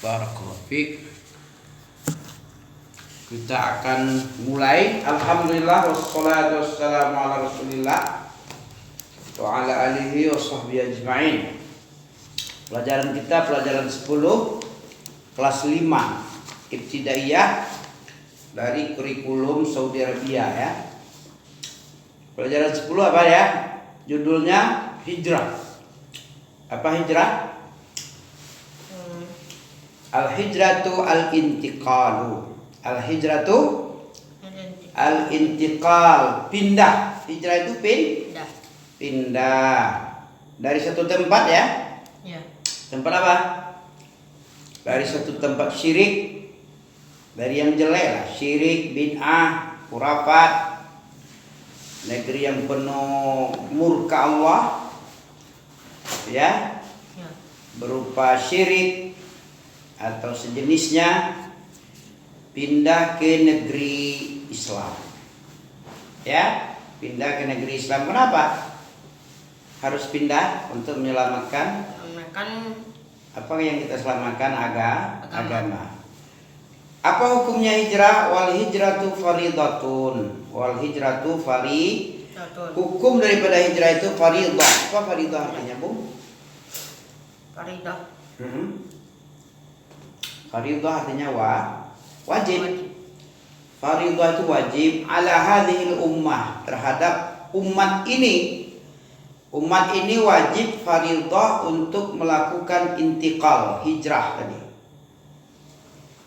Barakallahu fiik. Kita akan mulai. Alhamdulillah wassalatu wassalamu ala Rasulillah wa ala alihi wa sahbihi ajma'in. Pelajaran kita pelajaran 10 kelas 5 Ibtidaiyah dari kurikulum Saudi Arabia ya. Pelajaran 10 apa ya? Judulnya hijrah. Apa hijrah? Al-hijratu al-intiqalu. Al-hijratu al-intiqal, pindah. Hijrah itu pindah dari satu tempat ya. Tempat apa? Dari satu tempat syirik, dari yang jelek lah, syirik, bid'ah, khurafat, negeri yang penuh murka Allah ya, berupa syirik atau sejenisnya, pindah ke negeri Islam ya, pindah ke negeri Islam. Kenapa harus pindah? Untuk menyelamatkan apa yang kita selamatkan? Agama. Apa hukumnya hijrah? Wal hijratu faridatun. Wal hijratu hukum daripada hijrah itu faridah. Apa faridah artinya, Bu? Faridah artinya wajib. Faridah itu wajib ala hadhil ummah, terhadap umat ini. Umat ini wajib faridah untuk melakukan intiqal, hijrah tadi.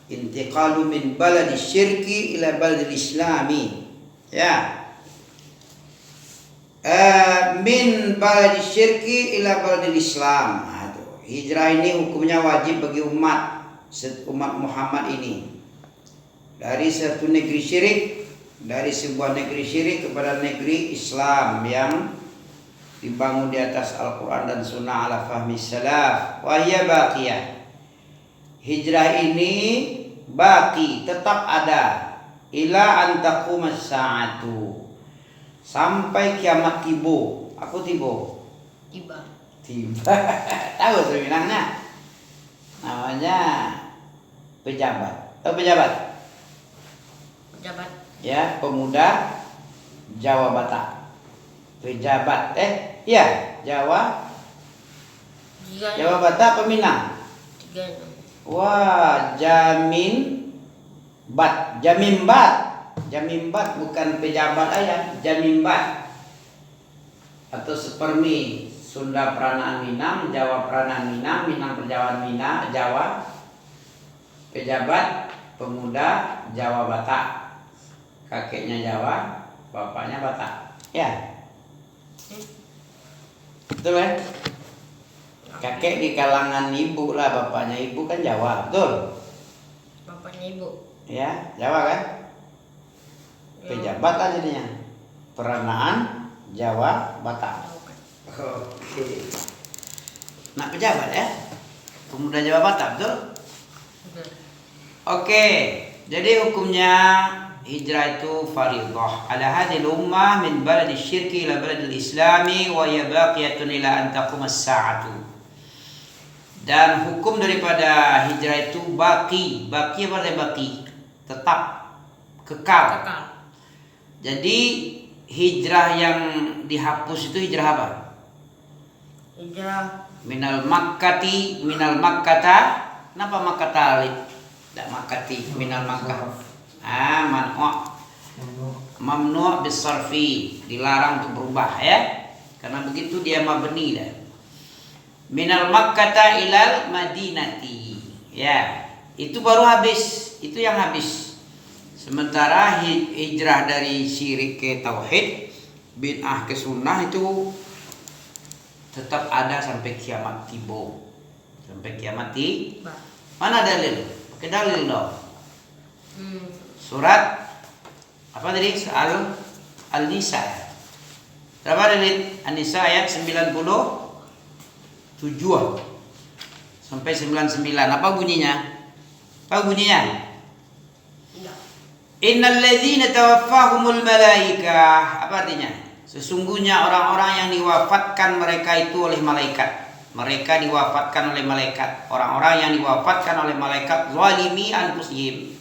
Intiqalu min baladi syirki ila baladi islami. Ya. Min baladi syirki ila baladi islam. Hijrah ini hukumnya wajib bagi umat Muhammad ini, dari satu negeri syirik, dari sebuah negeri syirik kepada negeri Islam yang dibangun di atas Al-Quran dan Sunnah ala fahmi salaf. Wahya baqiyah. Hijrah ini baqi, tetap ada, ila an taqumas sa'atu, sampai kiamat tiba. Apa tiba? Tiba. Tahu sebenarnya namanya pejabat. Tahu pejabat? Ya, pemuda Jawa Batak. Pejabat ya, Jawa Batak Peminang. Wah, Jamimbat bukan pejabat aja, Jamimbat atau sepermi Sunda Peranaan Minang, Jawa Peranaan Minang, Minang Perjawaan Minang, Jawa. Pejabat pemuda Jawa Batak. Kakeknya Jawa, bapaknya Batak. Ya. Betul ya? Kakek di kalangan ibu lah, bapaknya ibu kan Jawa, betul? Bapaknya ibu. Ya, Jawa kan? Pejabat lah jadinya. Peranaan Jawa Batak. Oke. Nak pejabat ya? Pemuda Jawa Batak, betul? Oke. Jadi hukumnya hijrah itu faridah ala hadhil ummah min baladi syirki ila baladil islami wa ya baqiyatun ila an taqumas sa'atu. Dan hukum daripada hijrah itu baqi. Baqi apa artinya baqi? Tetap, kekal. Jadi hijrah yang dihapus itu hijrah apa? Hijrah minal makkata. Kenapa makkata alif? Tidak makkati, minal makkah. Mamnu' bisarfi, dilarang untuk berubah ya. Karena begitu dia mabni dah. Minal makkata ilal madinati. Ya, itu baru habis, itu yang habis. Sementara hijrah dari syirik ke tauhid, bid'ah ke sunnah itu tetap ada sampai kiamat tiba. Sampai kiamat tiba. Mana dalil? Pakai dalil dong. Surat apa tadi? Al-Nisa. Berapa dalil? An-Nisa ayat 97 sampai 99. Apa bunyinya? Innal ladzina tawaffahumul malaikah. Apa artinya? Sesungguhnya orang-orang yang diwafatkan mereka itu oleh malaikat. Mereka diwafatkan oleh malaikat. Orang-orang yang diwafatkan oleh malaikat zalimi anfusihim,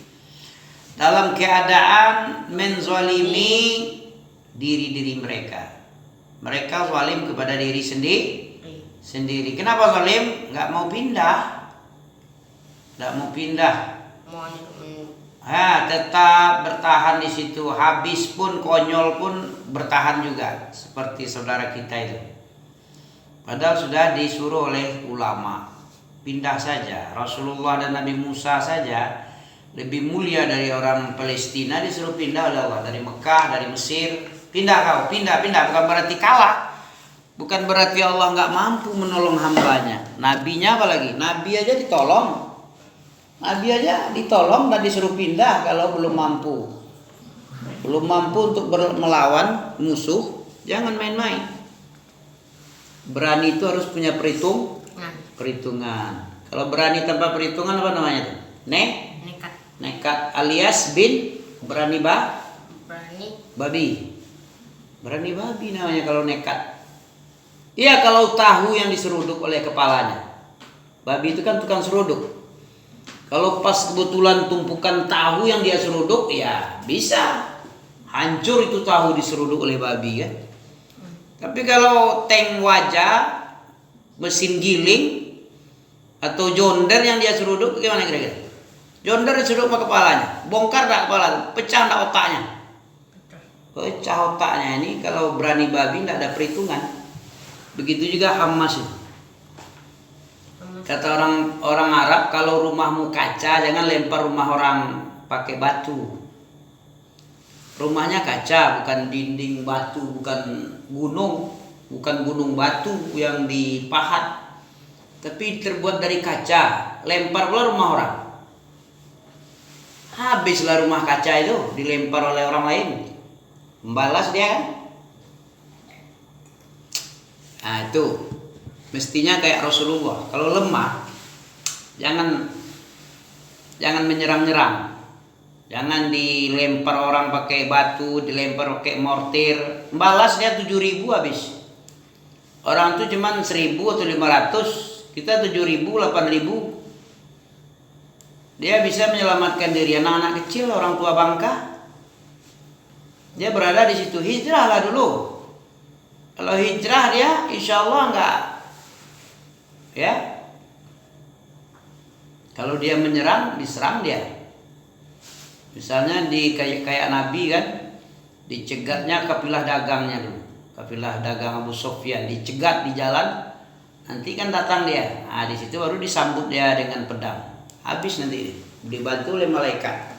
dalam keadaan menzalimi diri-diri mereka. Mereka zalim kepada diri sendiri. Kenapa zalim? Nggak mau pindah. Tetap bertahan di situ. Habis pun, konyol pun bertahan juga. Seperti saudara kita itu. Padahal sudah disuruh oleh ulama, pindah saja. Rasulullah dan Nabi Musa saja lebih mulia dari orang Palestina, disuruh pindah oleh Allah. Dari Mekah, dari Mesir, pindah. Bukan berarti kalah, bukan berarti Allah nggak mampu menolong hambanya. Nabinya apalagi, Nabi aja ditolong dan disuruh pindah kalau belum mampu untuk melawan musuh. Jangan main-main. Berani itu harus punya perhitungan. Kalau berani tanpa perhitungan apa namanya? Nekat alias berani babi. Berani babi namanya kalau nekat. Iya, kalau tahu yang diseruduk oleh kepalanya. Babi itu kan tukang seruduk. Kalau pas kebetulan tumpukan tahu yang dia seruduk, ya bisa hancur itu tahu diseruduk oleh babi kan. Tapi kalau tank wajah, mesin giling, atau jonder yang dia seruduk, gimana kira-kira? Jonder diseruduk sama kepalanya, bongkar tak kepala, pecah tak otaknya? Pecah otaknya. Ini kalau berani babi tidak ada perhitungan. Begitu juga Hamas itu. Kata orang Arab, kalau rumahmu kaca, jangan lempar rumah orang pakai batu. Rumahnya kaca, bukan dinding batu, bukan gunung batu yang dipahat, tapi terbuat dari kaca. Lempar pula rumah orang, habislah rumah kaca itu, dilempar oleh orang lain, membalas dia kan. Nah itu mestinya kayak Rasulullah. Kalau lemah, jangan menyerang. Jangan dilempar orang pakai batu, dilempar pakai mortir. Balas dia 7.000 habis. Orang itu cuma 1.000 atau 500, kita 7.000, 8.000. Dia bisa menyelamatkan diri. Anak-anak kecil, orang tua bangka, dia berada di situ. Hijrahlah dulu. Kalau hijrah dia, insya Allah enggak. Ya. Kalau dia menyerang, diserang dia. Misalnya kayak Nabi kan, dicegatnya kafilah dagangnya dulu. Kafilah dagang Abu Sufyan dicegat di jalan, nanti kan datang dia. Nah, di situ baru disambut dia dengan pedang. Habis nanti dibantu oleh malaikat.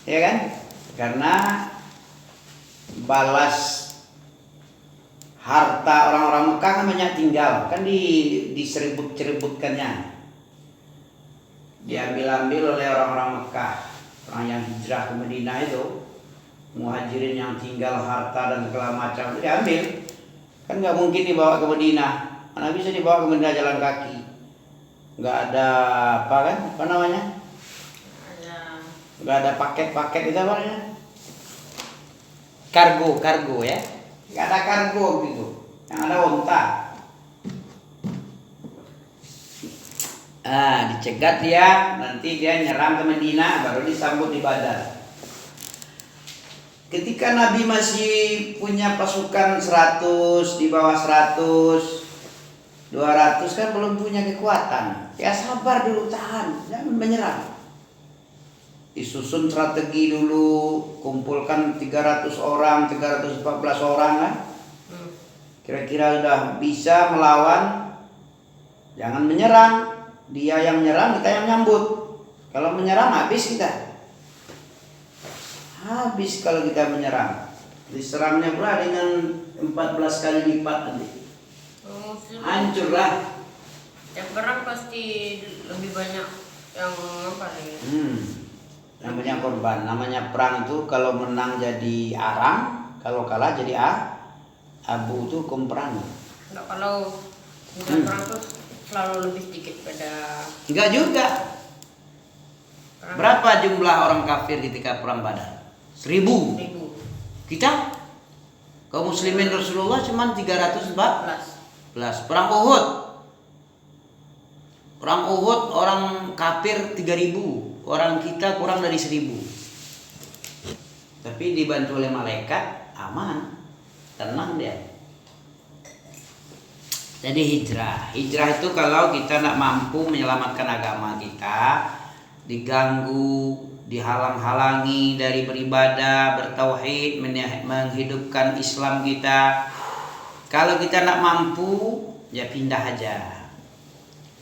Ya kan? Karena balas harta orang-orang Mekah kan banyak tinggal, kan diseribut-ceributkannya. Diambil-ambil oleh orang-orang Mekah. Orang yang hijrah ke Madinah itu, muhajirin yang tinggal harta dan segala macam itu diambil. Kan nggak mungkin dibawa ke Madinah. Mana bisa dibawa ke Madinah jalan kaki? Nggak ada apa namanya? Nggak ada paket-paket itu apa namanya? Kargo ya. Nggak ada kargo gitu. Yang ada onta. Dicegat dia, nanti dia nyerang ke Madinah, baru disambut di Badar. Ketika Nabi masih punya pasukan 100, di bawah 100, 200 kan belum punya kekuatan. Ya sabar dulu, tahan, jangan menyerang. Disusun strategi dulu, kumpulkan 300 orang, 314 orang kan. Kira-kira udah bisa melawan, jangan menyerang. Dia yang menyerang, kita yang nyambut. Kalau menyerang habis kita. Habis kalau kita menyerang. Diserangnya pula dengan 14 kali lipat nanti. Hancurlah. Yang perang pasti lebih banyak yang apa nih? Yang banyak korban. Namanya perang itu kalau menang jadi arang, kalau kalah jadi abu itu komperang. Enggak, kalau perang tuh selalu lebih sedikit pada. Enggak juga. Berapa jumlah orang kafir ketika perang Badar? 1.000. Kita kaum muslimin Rasulullah cuma 314. Perang Uhud. Perang Uhud orang kafir 3.000, orang kita kurang dari 1.000. Tapi dibantu oleh malaikat, aman, tenang dia. Jadi hijrah itu kalau kita nak mampu menyelamatkan agama kita, diganggu, dihalang-halangi dari beribadah, bertauhid, menghidupkan Islam kita. Kalau kita nak mampu, ya pindah aja.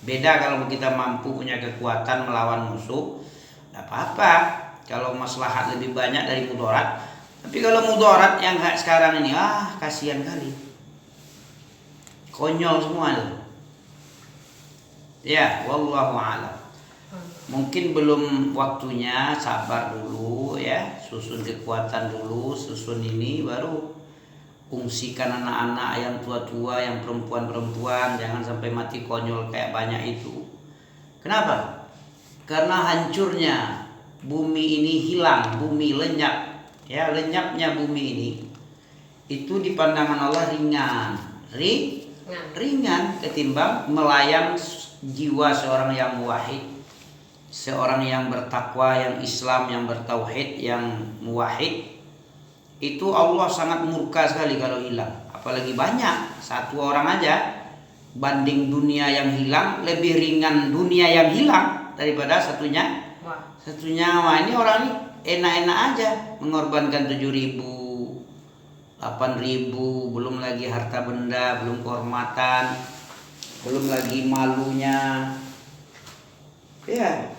Beda kalau kita mampu punya kekuatan melawan musuh, tidak apa-apa. Kalau maslahat lebih banyak dari mudarat. Tapi kalau mudarat yang kayak sekarang ini, kasihan kali. Konyol semua itu. Ya, wallahu a'lam. Mungkin belum waktunya, sabar dulu ya, susun kekuatan dulu, susun ini baru fungsikan anak-anak yang tua-tua, yang perempuan-perempuan, jangan sampai mati konyol kayak banyak itu. Kenapa? Karena hancurnya bumi ini hilang, bumi lenyap. Ya, lenyapnya bumi ini itu di pandangan Allah ringan ketimbang melayang jiwa seorang yang muwahhid, seorang yang bertakwa, yang Islam, yang bertauhid, yang muwahhid. Itu Allah sangat murka sekali kalau hilang. Apalagi banyak, satu orang aja banding dunia yang hilang, lebih ringan dunia yang hilang daripada satunya. Satu nyawa. Ini orang ini enak-enak aja mengorbankan 7.000, 8.000, belum lagi harta benda, belum kehormatan, belum lagi malunya. Ya.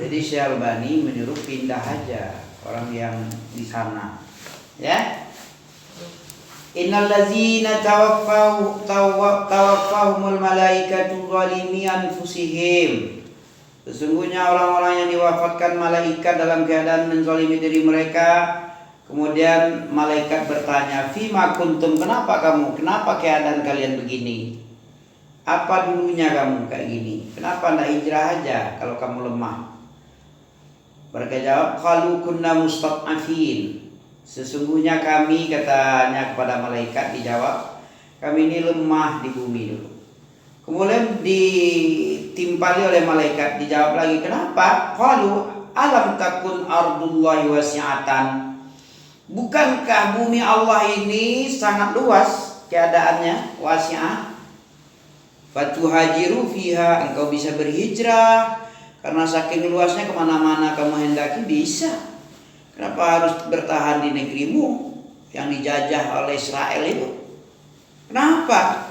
Jadi Syekh Albani menyuruh pindah aja orang yang di sana. Ya. Innal ladzina tawaffahumul malaikatu zalimi anfusihim. Sesungguhnya orang-orang yang diwafatkan malaikat dalam keadaan menzalimi diri mereka. Kemudian malaikat bertanya, "Fima kuntum? Kenapa kamu? Kenapa keadaan kalian begini? Apa dulunya kamu kayak gini? Kenapa enggak hijrah aja kalau kamu lemah?" Mereka jawab, "Qalu kunna mustad'afin." Sesungguhnya kami, katanya kepada malaikat, dijawab, kami ini lemah di bumi dulu. Kemudian ditimpali oleh malaikat, dijawab lagi, kenapa? Qalu alam takun ardullahi wasi'atan. Bukankah bumi Allah ini sangat luas keadaannya, wasi'ah? Fatuhajiru fiha, engkau bisa berhijrah, karena saking luasnya kemana-mana kamu hendaki bisa. Kenapa harus bertahan di negerimu yang dijajah oleh Israel itu? Kenapa?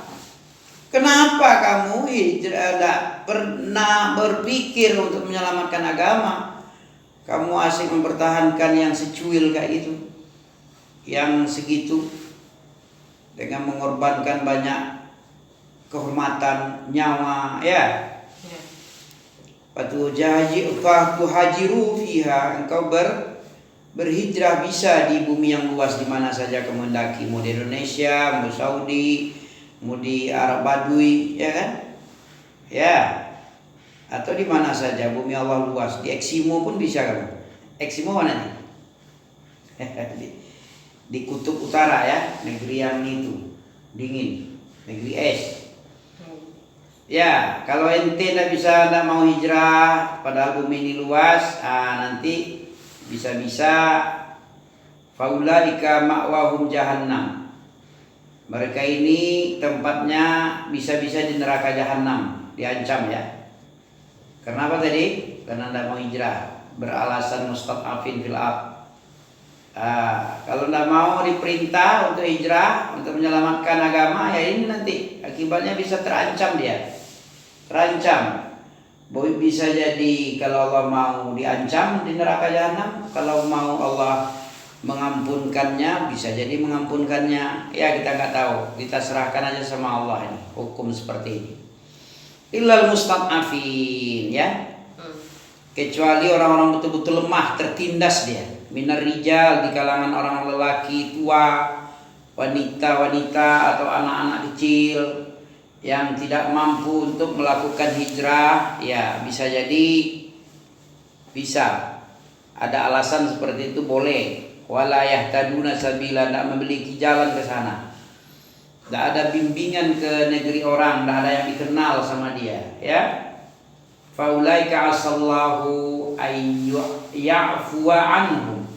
Kenapa kamu tidak pernah berpikir untuk menyelamatkan agama? Kamu asik mempertahankan yang secuil kayak gitu, yang segitu, dengan mengorbankan banyak kehormatan, nyawa, ya. Fatuhajiru fiha, engkau berhijrah bisa di bumi yang luas di mana saja kamu hendaki, mau di Indonesia, mau Saudi, mau di Arab Badui, ya kan? Ya. Atau di mana saja bumi Allah luas, di Eksimo pun bisa kamu. Eksimo mana nih? Di kutub utara ya, negeri yang itu dingin, negeri es. Ya, kalau ente tidak mau hijrah, padahal bumi ini luas, nanti bisa-bisa faulaika ma'wahum jahannam. Mereka ini tempatnya bisa-bisa di neraka jahanam, diancam ya. Karena apa tadi? Karena tidak mau hijrah, beralasan mustad'afin fil ard. Kalau tidak mau diperintah untuk hijrah, untuk menyelamatkan agama, ya ini nanti akibatnya bisa terancam dia. Terancam. Bisa jadi kalau Allah mau diancam di neraka jahanam, kalau mau Allah mengampunkannya, bisa jadi mengampunkannya. Ya kita nggak tahu, kita serahkan aja sama Allah ini hukum seperti ini. Illal mustad'afin, ya. Kecuali orang-orang betul-betul lemah, tertindas dia. Minar rijal, di kalangan orang lelaki tua, wanita-wanita atau anak-anak kecil yang tidak mampu untuk melakukan hijrah, ya bisa jadi bisa ada alasan seperti itu, boleh. Wala yahtaduna sabila, tidak memiliki jalan ke sana. Tidak ada bimbingan ke negeri orang, tidak ada yang dikenal sama dia, ya. Faulaika asallahu ay ya'fuwa anhum.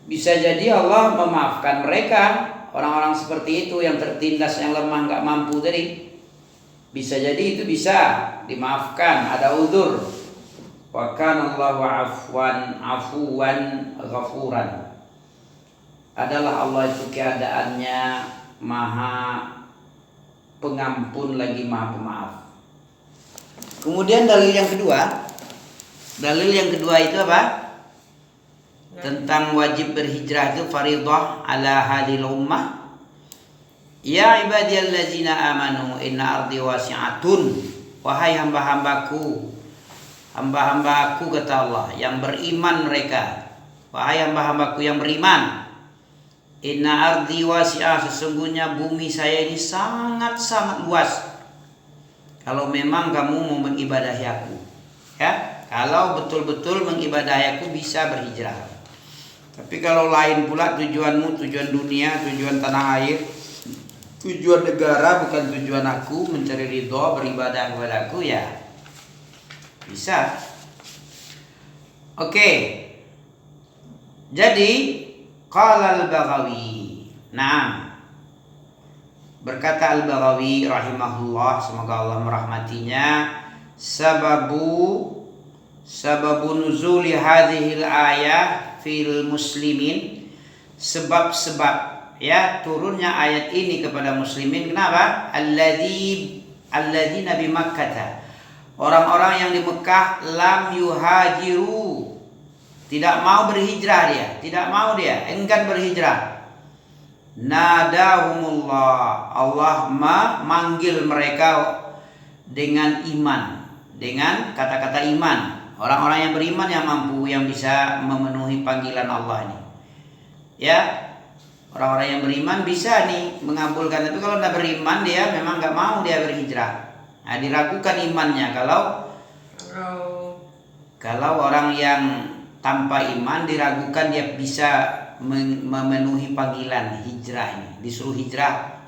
Bisa jadi Allah memaafkan mereka, orang-orang seperti itu yang tertindas, yang lemah, nggak mampu tadi. Bisa jadi itu bisa dimaafkan, ada uzur. Wa kana Allahu afuwan ghafuran. Adalah Allah itu keadaannya Maha Pengampun lagi Maha Pemaaf. Kemudian dalil yang kedua itu apa? Tentang wajib berhijrah itu faridah ala hadhil ummah. Ya ibadiyallazina amanu inna ardi wasi'atun. Wahai hamba-hambaku kata Allah yang beriman mereka. Wahai hamba-hambaku yang beriman. Inna ardi wasi'ah, sesungguhnya bumi saya ini sangat-sangat luas. Kalau memang kamu mau mengibadahi aku, ya, kalau betul-betul mengibadahi aku bisa berhijrah. Tapi kalau lain pula tujuanmu, tujuan dunia, tujuan tanah air, tujuan negara, bukan tujuan aku mencari ridho beribadah kepada aku, ya bisa. Oke. Jadi qala al-Baghawi. Nah, berkata al-Baghawi rahimahullah, semoga Allah merahmatinya, sababu nuzuli hadhil ayah fil muslimin, sebab-sebab ya turunnya ayat ini kepada muslimin. Kenapa? Alladzina bi Makkah, orang-orang yang di Mekah, lam yuhajiru, tidak mau berhijrah dia, enggan berhijrah. Nadahumullah, Allah memanggil mereka dengan iman, dengan kata-kata iman. Orang-orang yang beriman yang mampu, yang bisa memenuhi panggilan Allah ini. Ya, orang-orang yang beriman bisa nih mengabulkan. Tapi kalau tidak beriman, dia memang nggak mau dia berhijrah. Nah, diragukan imannya. Kalau orang yang tanpa iman diragukan dia bisa memenuhi panggilan hijrah ini, disuruh hijrah.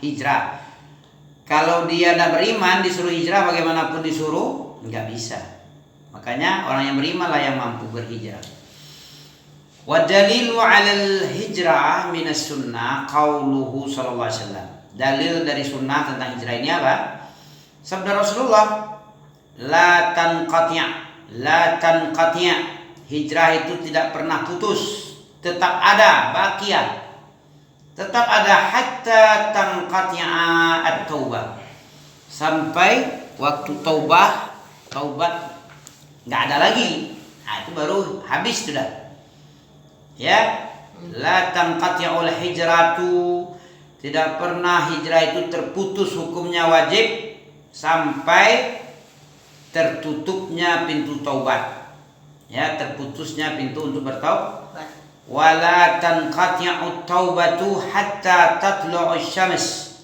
Kalau dia tidak beriman disuruh hijrah, bagaimanapun disuruh nggak bisa. Makanya orang yang beriman lah yang mampu berhijrah. Wa dalilu 'alal hijrah minas sunnah qauluhu sallallahu alaihi wasallam. Dalil dari sunnah tentang hijrah ini apa? Sabda Rasulullah, la tanqati'. Hijrah itu tidak pernah putus, tetap ada, baqiyah. Tetap ada hatta tanqati'a at-taubah. Sampai waktu taubat nggak ada lagi. Nah, itu baru habis sudah. Ya, la tanqati'ul hijratu, tidak pernah hijrah itu terputus hukumnya wajib sampai tertutupnya pintu taubat. Ya, terputusnya pintu untuk bertaubat. Wala tanqati'ut taubatu hatta tatlu'us syams,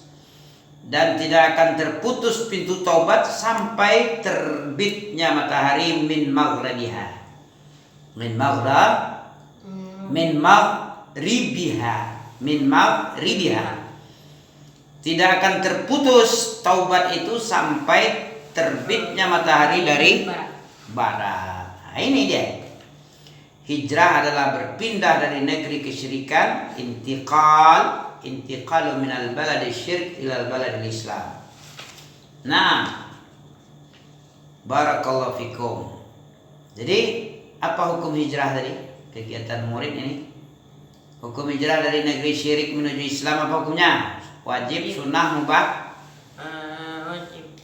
dan tidak akan terputus pintu taubat sampai terbitnya matahari min maghribiha. Tidak akan terputus taubat itu sampai terbitnya matahari dari barat. Nah, ini dia. Hijrah adalah berpindah dari negeri kesyirikan, intiqalu minal baladi syirk ilal baladi islam. Nah, barakallahu fikum. Jadi, apa hukum hijrah tadi? Kegiatan murid ini. Hukum hijrah dari negeri syirik menuju Islam apa hukumnya? Wajib, sunnah, mubah?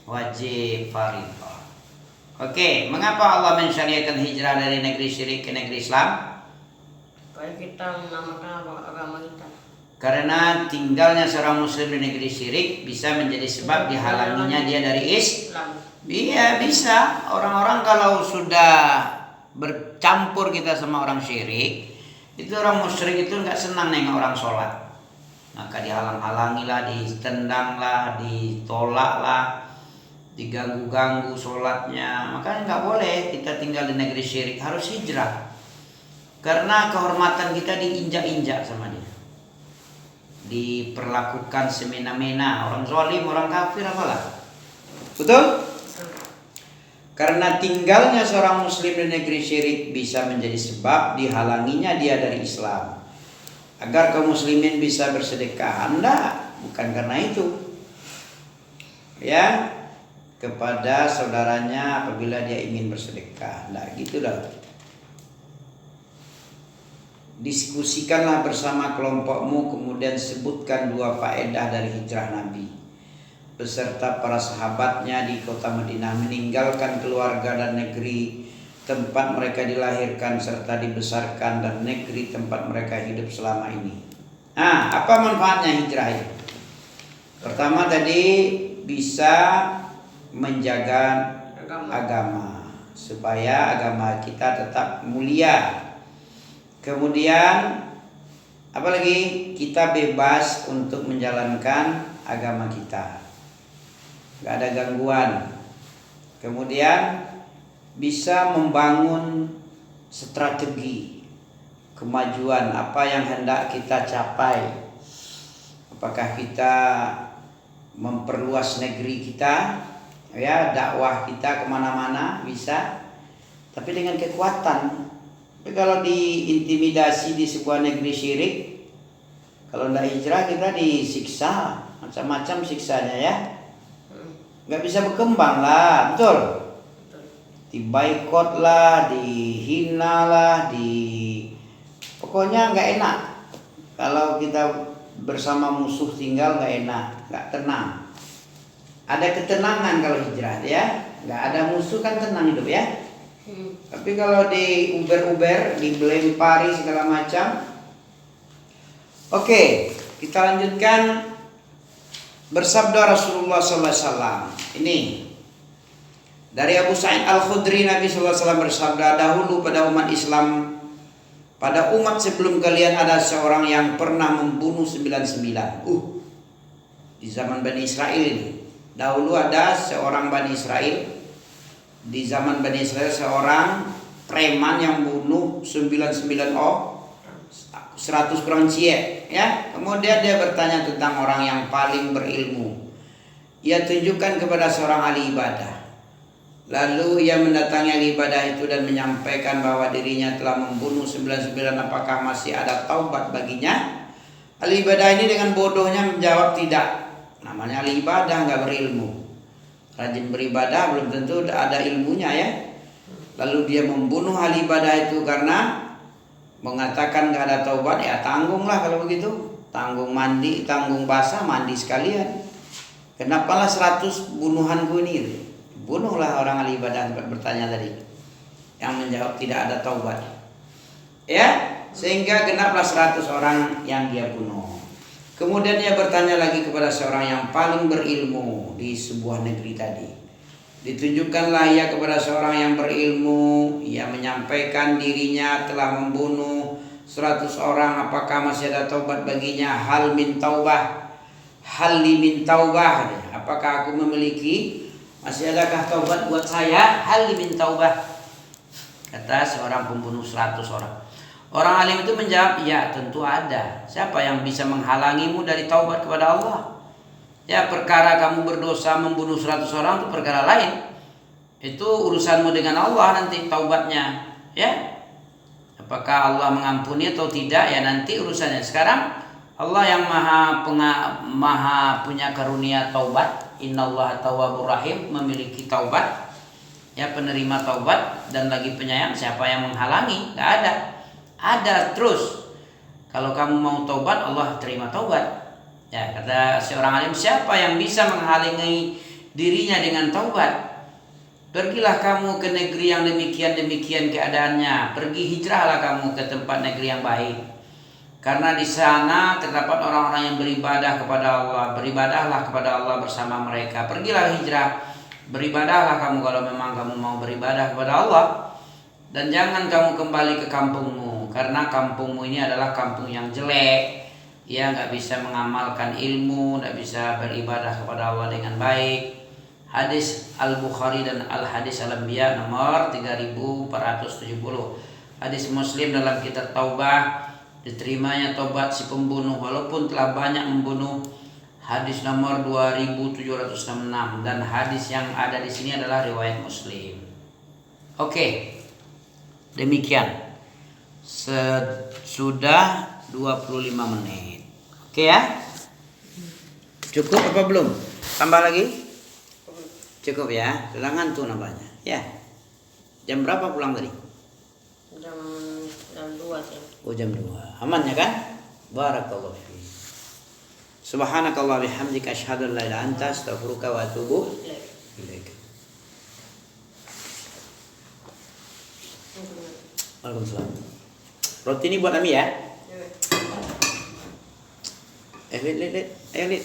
Wajib, fardhu. Oke, mengapa Allah mensyariatkan hijrah dari negeri syirik ke negeri Islam? Supaya kita menamakan agama kita. Karena tinggalnya seorang muslim di negeri syirik bisa menjadi sebab dihalanginya dia dari Islam. Iya, bisa. Orang-orang kalau sudah bercampur kita sama orang syirik, itu orang musyrik itu nggak senang nengok orang sholat. Maka dihalang-halangilah, ditendanglah, ditolaklah, diganggu-ganggu sholatnya. Makanya nggak boleh kita tinggal di negeri syirik, harus hijrah. Karena kehormatan kita diinjak-injak sama dia. diperlakukan semena-mena, orang zalim, orang kafir apalah. Betul? Karena tinggalnya seorang muslim di negeri syirik bisa menjadi sebab dihalanginya dia dari Islam. Agar kaum muslimin bisa bersedekah, enggak, bukan karena itu. Ya, kepada saudaranya apabila dia ingin bersedekah, enggak gitu dah. Diskusikanlah bersama kelompokmu, kemudian sebutkan 2 faedah dari hijrah Nabi beserta para sahabatnya di kota Madinah, meninggalkan keluarga dan negeri tempat mereka dilahirkan serta dibesarkan dan negeri tempat mereka hidup selama ini. Nah, apa manfaatnya hijrah itu? Pertama tadi bisa menjaga agama supaya agama kita tetap mulia. Kemudian apalagi kita bebas untuk menjalankan agama kita, nggak ada gangguan. Kemudian bisa membangun strategi kemajuan apa yang hendak kita capai. Apakah kita memperluas negeri kita, ya, dakwah kita kemana-mana bisa, tapi dengan kekuatan. Tapi kalau diintimidasi di sebuah negeri syirik, kalau tidak hijrah kita disiksa, macam-macam siksanya ya. Nggak bisa berkembang lah, betul? Dibaikot lah, dihina lah, pokoknya nggak enak. Kalau kita bersama musuh tinggal nggak enak, nggak tenang. Ada ketenangan kalau hijrah ya, nggak ada musuh kan tenang hidup ya. Tapi kalau di uber-uber, dilempari segala macam. Oke, kita lanjutkan. Bersabda Rasulullah SAW. Ini dari Abu Sa'id Al-Khudri, Nabi SAW bersabda, dahulu pada umat Islam, pada umat sebelum kalian ada seorang yang pernah membunuh 99. Di zaman Bani Israel ini. Dahulu ada seorang Bani Israel. Di zaman Bani Israel seorang preman yang bunuh 99 orang, 100 kurang cie, ya. Kemudian dia bertanya tentang orang yang paling berilmu. Ia tunjukkan kepada seorang ahli ibadah. Lalu ia mendatangi ahli ibadah itu dan menyampaikan bahwa dirinya telah membunuh 99, apakah masih ada taubat baginya? Ahli ibadah ini dengan bodohnya menjawab tidak. Namanya ahli ibadah, nggak berilmu. Rajin beribadah belum tentu ada ilmunya ya. Lalu dia membunuh ahli ibadah itu karena mengatakan nggak ada taubat, ya tanggunglah kalau begitu. Tanggung mandi, tanggung basah, mandi sekalian. Kenapalah 100 bunuhanku ini? Bunuhlah orang ahli ibadah tempat bertanya tadi, yang menjawab tidak ada taubat. Ya, sehingga genaplah 100 orang yang dia bunuh. Kemudian dia bertanya lagi kepada seorang yang paling berilmu di sebuah negeri tadi. Ditunjukkanlah ia kepada seorang yang berilmu. Ia menyampaikan dirinya telah membunuh 100 orang. Apakah masih ada taubat baginya? Hal min taubah, hal li min taubah. Apakah aku memiliki, masih adakah taubat buat saya? Hal li min taubah, kata seorang pembunuh 100 orang. Orang alim itu menjawab, ya tentu ada. Siapa yang bisa menghalangimu dari taubat kepada Allah? Ya, perkara kamu berdosa membunuh 100 orang itu perkara lain. Itu urusanmu dengan Allah nanti taubatnya. Ya, apakah Allah mengampuni atau tidak, ya nanti urusannya. Sekarang Allah yang maha punya karunia taubat. Innallaha tawwabur rahim, memiliki taubat, ya penerima taubat dan lagi penyayang. Siapa yang menghalangi? Gak ada. Ada terus. Kalau kamu mau taubat, Allah terima taubat. Ya, kata seorang alim, siapa yang bisa menghalangi dirinya dengan taubat? Pergilah kamu ke negeri yang demikian keadaannya. Pergi hijrahlah kamu ke tempat negeri yang baik. Karena di sana terdapat orang-orang yang beribadah kepada Allah. Beribadahlah kepada Allah bersama mereka. Pergilah hijrah. Beribadahlah kamu kalau memang kamu mau beribadah kepada Allah. Dan jangan kamu kembali ke kampungmu, karena kampungmu ini adalah kampung yang jelek. Ya, nggak bisa mengamalkan ilmu, nggak bisa beribadah kepada Allah dengan baik. Hadis Al-Bukhari dan Al-Hadis Al-Anbiya nomor 3470. Hadis Muslim dalam kitab Taubah diterimanya tobat si pembunuh walaupun telah banyak membunuh. Hadis nomor 2766 dan hadis yang ada di sini adalah riwayat Muslim. Oke. Demikian. Sudah 25 menit. Oke ya? Cukup apa belum? Tambah lagi? Cukup ya. Sudah ngantuk nampaknya. Ya. Jam berapa pulang tadi? Jam 2 sih. Oh jam 2. Aman ya kan? Barakallahu fiik. Subhanakallah bihamdika asyhadu an la ilaha illa anta astaghfiruka wa atubu ilaik. Waalaikumsalam. Roti ini buat Ami ya? Lihat. Ayo lihat.